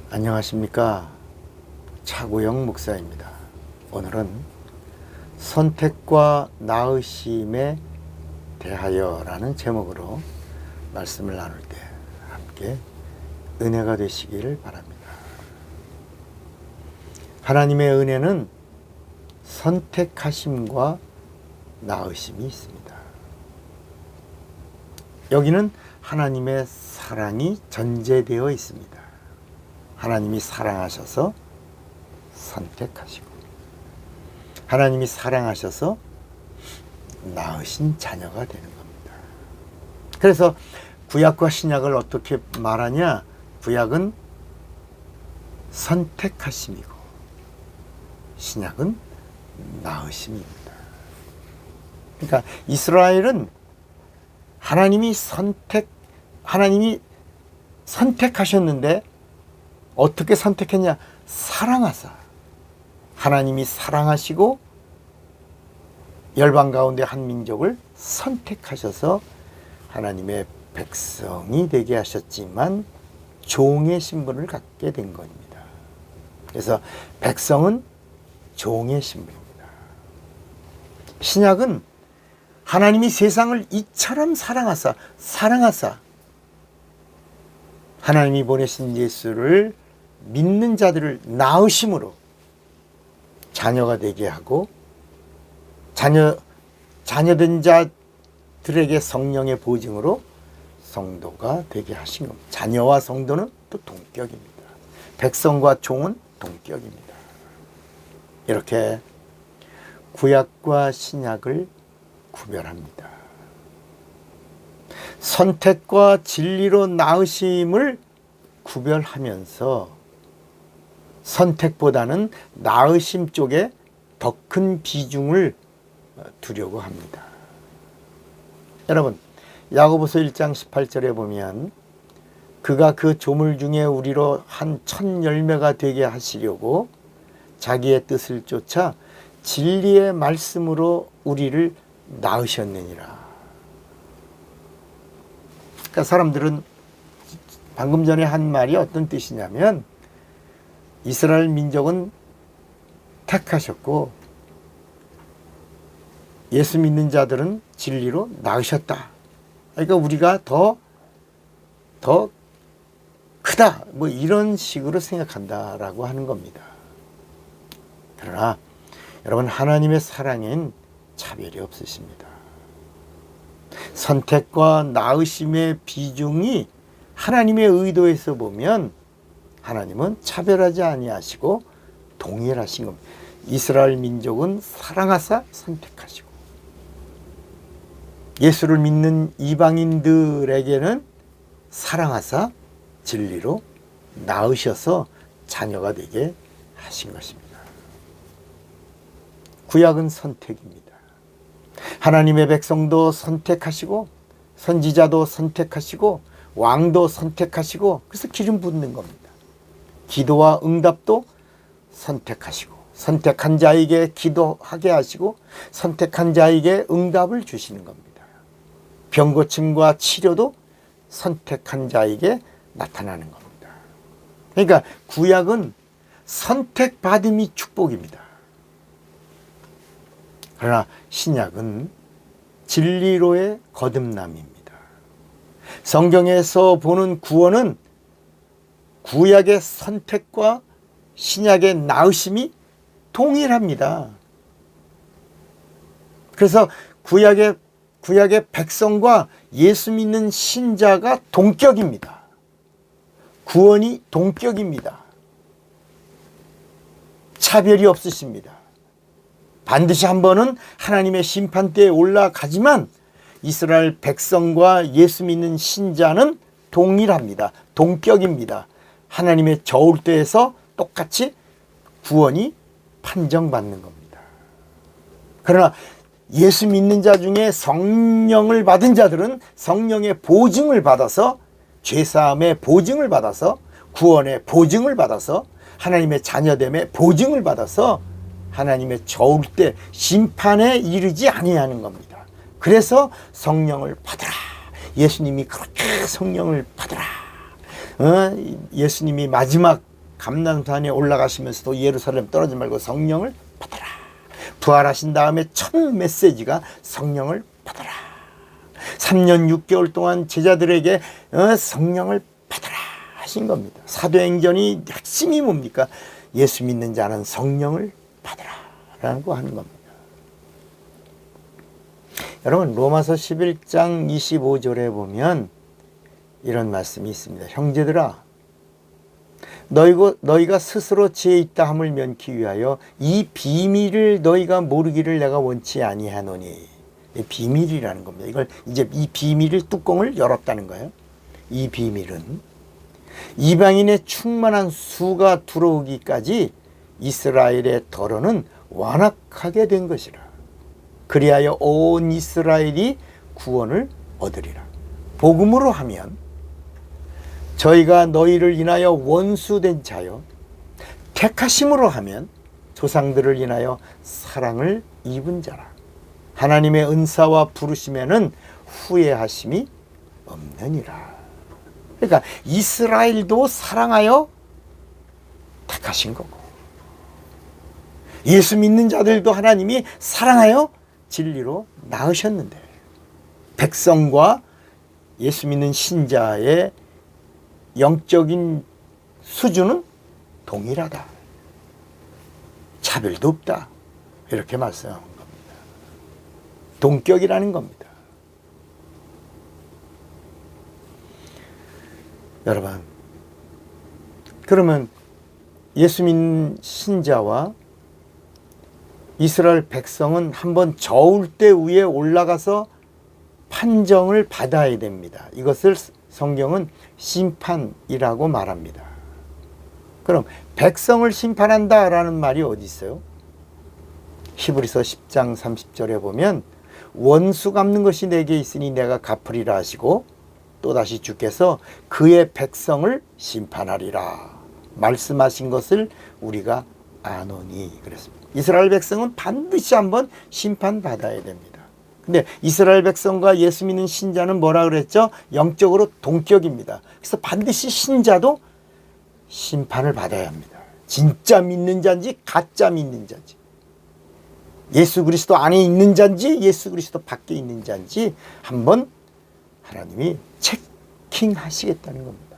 안녕하십니까. 차구영 목사입니다. 오늘은 선택과 나으심에 대하여 라는 제목으로 말씀을 나눌 때 함께 은혜가 되시기를 바랍니다. 하나님의 은혜는 선택하심과 나으심이 있습니다. 여기는 하나님의 사랑이 전제되어 있습니다. 하나님이 사랑하셔서 선택하시고 하나님이 사랑하셔서 낳으신 자녀가 되는 겁니다. 그래서 구약과 신약을 어떻게 말하냐? 구약은 선택하심이고 신약은 낳으심입니다. 그러니까 이스라엘은 하나님이 선택하셨는데 어떻게 선택했냐? 사랑하사. 하나님이 사랑하시고 열방 가운데 한 민족을 선택하셔서 하나님의 백성이 되게 하셨지만 종의 신분을 갖게 된 겁니다. 그래서 백성은 종의 신분입니다. 신약은 하나님이 세상을 이처럼 사랑하사 하나님이 보내신 예수를 믿는 자들을 낳으심으로 자녀가 되게 하고 자녀된 자들에게 성령의 보증으로 성도가 되게 하신 겁니다. 자녀와 성도는 또 동격입니다. 백성과 종은 동격입니다. 이렇게 구약과 신약을 구별합니다. 선택과 진리로 낳으심을 구별하면서 선택보다는 낳으심 쪽에 더 큰 비중을 두려고 합니다. 여러분, 야고보서 1장 18절에 보면 그가 그 조물 중에 우리로 한 첫 열매가 되게 하시려고 자기의 뜻을 쫓아 진리의 말씀으로 우리를 낳으셨느니라. 그러니까 사람들은 방금 전에 한 말이 어떤 뜻이냐면 이스라엘 민족은 택하셨고 예수 믿는 자들은 진리로 낳으셨다. 그러니까 우리가 더 크다. 뭐 이런 식으로 생각한다라고 하는 겁니다. 그러나 여러분, 하나님의 사랑엔 차별이 없으십니다. 선택과 낳으심의 비중이 하나님의 의도에서 보면 하나님은 차별하지 아니하시고 동일하신 겁니다. 이스라엘 민족은 사랑하사 선택하시고 예수를 믿는 이방인들에게는 사랑하사 진리로 낳으셔서 자녀가 되게 하신 것입니다. 구약은 선택입니다. 하나님의 백성도 선택하시고 선지자도 선택하시고 왕도 선택하시고 그래서 기름 붓는 겁니다. 기도와 응답도 선택하시고 선택한 자에게 기도하게 하시고 선택한 자에게 응답을 주시는 겁니다. 병고침과 치료도 선택한 자에게 나타나는 겁니다. 그러니까 구약은 선택받음이 축복입니다. 그러나 신약은 진리로의 거듭남입니다. 성경에서 보는 구원은 구약의 선택과 신약의 낳으심이 동일합니다. 그래서 구약의 백성과 예수 믿는 신자가 동격입니다. 구원이 동격입니다. 차별이 없으십니다. 반드시 한 번은 하나님의 심판대에 올라가지만 이스라엘 백성과 예수 믿는 신자는 동일합니다. 동격입니다. 하나님의 저울대에서 똑같이 구원이 판정받는 겁니다. 그러나 예수 믿는 자 중에 성령을 받은 자들은 성령의 보증을 받아서 죄사함의 보증을 받아서 구원의 보증을 받아서 하나님의 자녀됨의 보증을 받아서 하나님의 저울대 심판에 이르지 아니하는 겁니다. 그래서 성령을 받으라. 예수님이 그렇게 성령을 받으라. 예수님이 마지막 감람산에 올라가시면서도 예루살렘 떨어지지 말고 성령을 받아라. 부활하신 다음에 첫 메시지가 성령을 받아라. 3년 6개월 동안 제자들에게 성령을 받아라 하신 겁니다. 사도행전이 핵심이 뭡니까? 예수 믿는 자는 성령을 받아라 라고 하는 겁니다. 여러분, 로마서 11장 25절에 보면 이런 말씀이 있습니다. 형제들아, 너희가 스스로 지혜 있다 함을 면키 위하여 이 비밀을 너희가 모르기를 내가 원치 아니하노니. 비밀이라는 겁니다. 이걸 이제 이 비밀을 뚜껑을 열었다는 거예요. 이 비밀은 이방인의 충만한 수가 들어오기까지 이스라엘의 덫은 완악하게 된 것이라. 그리하여 온 이스라엘이 구원을 얻으리라. 복음으로 하면 저희가 너희를 인하여 원수된 자요, 택하심으로 하면 조상들을 인하여 사랑을 입은 자라. 하나님의 은사와 부르심에는 후회하심이 없느니라. 그러니까 이스라엘도 사랑하여 택하신 거고, 예수 믿는 자들도 하나님이 사랑하여 진리로 낳으셨는데, 백성과 예수 믿는 신자의 영적인 수준은 동일하다. 차별도 없다. 이렇게 말씀하는 겁니다. 동격이라는 겁니다. 여러분, 그러면 예수 믿는 신자와 이스라엘 백성은 한번 저울 대 위에 올라가서 판정을 받아야 됩니다. 이것을 성경은 심판이라고 말합니다. 그럼 백성을 심판한다라는 말이 어디 있어요? 히브리서 10장 30절에 보면 원수 갚는 것이 내게 있으니 내가 갚으리라 하시고, 또다시 주께서 그의 백성을 심판하리라 말씀하신 것을 우리가 아노니 그랬습니다. 이스라엘 백성은 반드시 한번 심판받아야 됩니다. 근데 이스라엘 백성과 예수 믿는 신자는 뭐라 그랬죠? 영적으로 동격입니다. 그래서 반드시 신자도 심판을 받아야 합니다. 진짜 믿는 자인지 가짜 믿는 자인지, 예수 그리스도 안에 있는 자인지 예수 그리스도 밖에 있는 자인지 한번 하나님이 체킹하시겠다는 겁니다.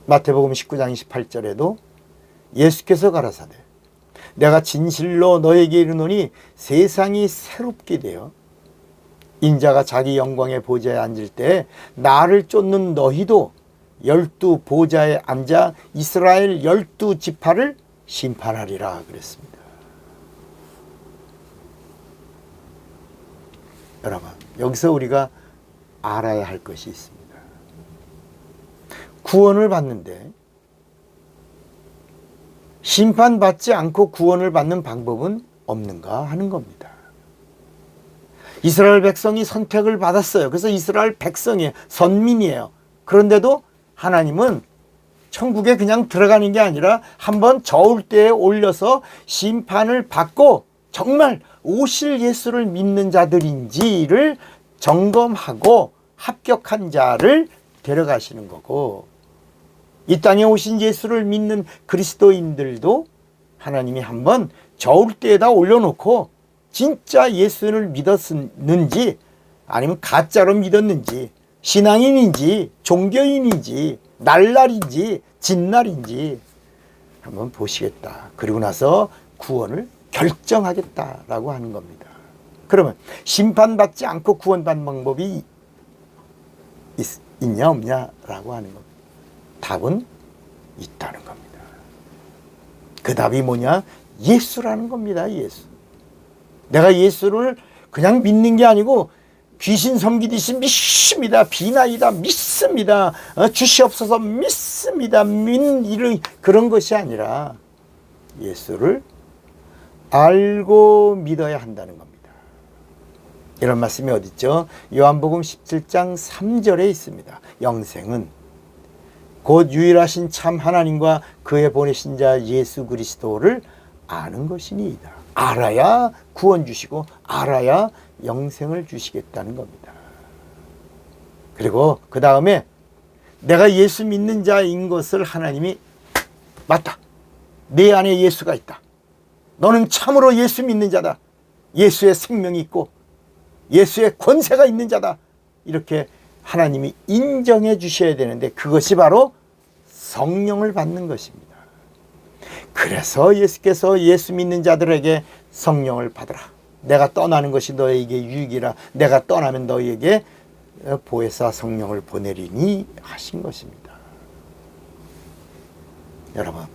마태복음 19장 28절에도 예수께서 가라사대 내가 진실로 너에게 이르노니 세상이 새롭게 되어 인자가 자기 영광의 보좌에 앉을 때 나를 쫓는 너희도 12 보좌에 앉아 이스라엘 12지파를 심판하리라 그랬습니다. 여러분, 여기서 우리가 알아야 할 것이 있습니다. 구원을 받는데 심판받지 않고 구원을 받는 방법은 없는가 하는 겁니다. 이스라엘 백성이 선택을 받았어요. 그래서 이스라엘 백성이에요. 선민이에요. 그런데도 하나님은 천국에 그냥 들어가는 게 아니라 한번 저울대에 올려서 심판을 받고 정말 오실 예수를 믿는 자들인지를 점검하고 합격한 자를 데려가시는 거고, 이 땅에 오신 예수를 믿는 그리스도인들도 하나님이 한번 저울대에다 올려놓고 진짜 예수를 믿었는지 아니면 가짜로 믿었는지, 신앙인인지 종교인인지 날날인지 진날인지 한번 보시겠다. 그리고 나서 구원을 결정하겠다라고 하는 겁니다. 그러면 심판받지 않고 구원받는 방법이 있냐 없냐라고 하는 겁니다. 답은 있다는 겁니다. 그 답이 뭐냐? 예수라는 겁니다. 예수. 내가 예수를 그냥 믿는 게 아니고 귀신 섬기듯이 믿습니다. 비나이다 믿습니다. 주시옵소서 믿습니다. 이런 그런 것이 아니라 예수를 알고 믿어야 한다는 겁니다. 이런 말씀이 어디 있죠? 요한복음 17장 3절에 있습니다. 영생은 곧 유일하신 참 하나님과 그의 보내신 자 예수 그리스도를 아는 것이니이다. 알아야 구원 주시고 알아야 영생을 주시겠다는 겁니다. 그리고 그 다음에 내가 예수 믿는 자인 것을 하나님이 맞다. 내 안에 예수가 있다. 너는 참으로 예수 믿는 자다. 예수의 생명이 있고 예수의 권세가 있는 자다. 이렇게 하나님이 인정해 주셔야 되는데 그것이 바로 성령을 받는 것입니다. 그래서 예수께서 예수 믿는 자들에게 성령을 받으라. 내가 떠나는 것이 너에게 유익이라. 내가 떠나면 너에게 보혜사 성령을 보내리니 하신 것입니다. 여러분,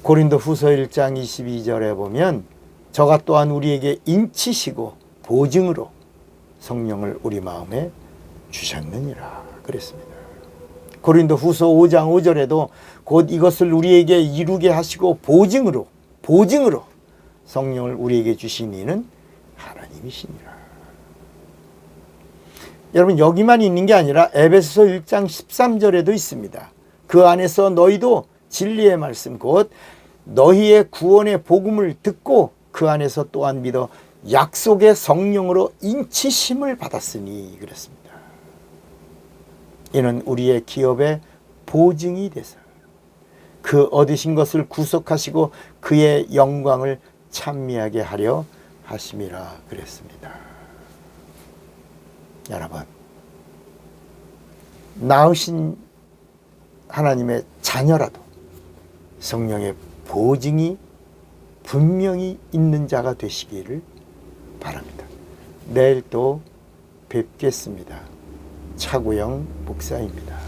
고린도 후서 1장 22절에 보면 저가 또한 우리에게 인치시고 보증으로 성령을 우리 마음에 주셨느니라 그랬습니다. 고린도 후서 5장 5절에도 곧 이것을 우리에게 이루게 하시고 보증으로 성령을 우리에게 주신 이는 하나님이시니라. 여러분, 여기만 있는 게 아니라 에베소서 1장 13절에도 있습니다. 그 안에서 너희도 진리의 말씀 곧 너희의 구원의 복음을 듣고 그 안에서 또한 믿어 약속의 성령으로 인치심을 받았으니 그랬습니다. 이는 우리의 기업의 보증이 되사 그 얻으신 것을 구속하시고 그의 영광을 찬미하게 하려 하심이라 그랬습니다. 여러분, 낳으신 하나님의 자녀라도 성령의 보증이 분명히 있는 자가 되시기를 바랍니다. 내일 또 뵙겠습니다. 차구영 목사입니다.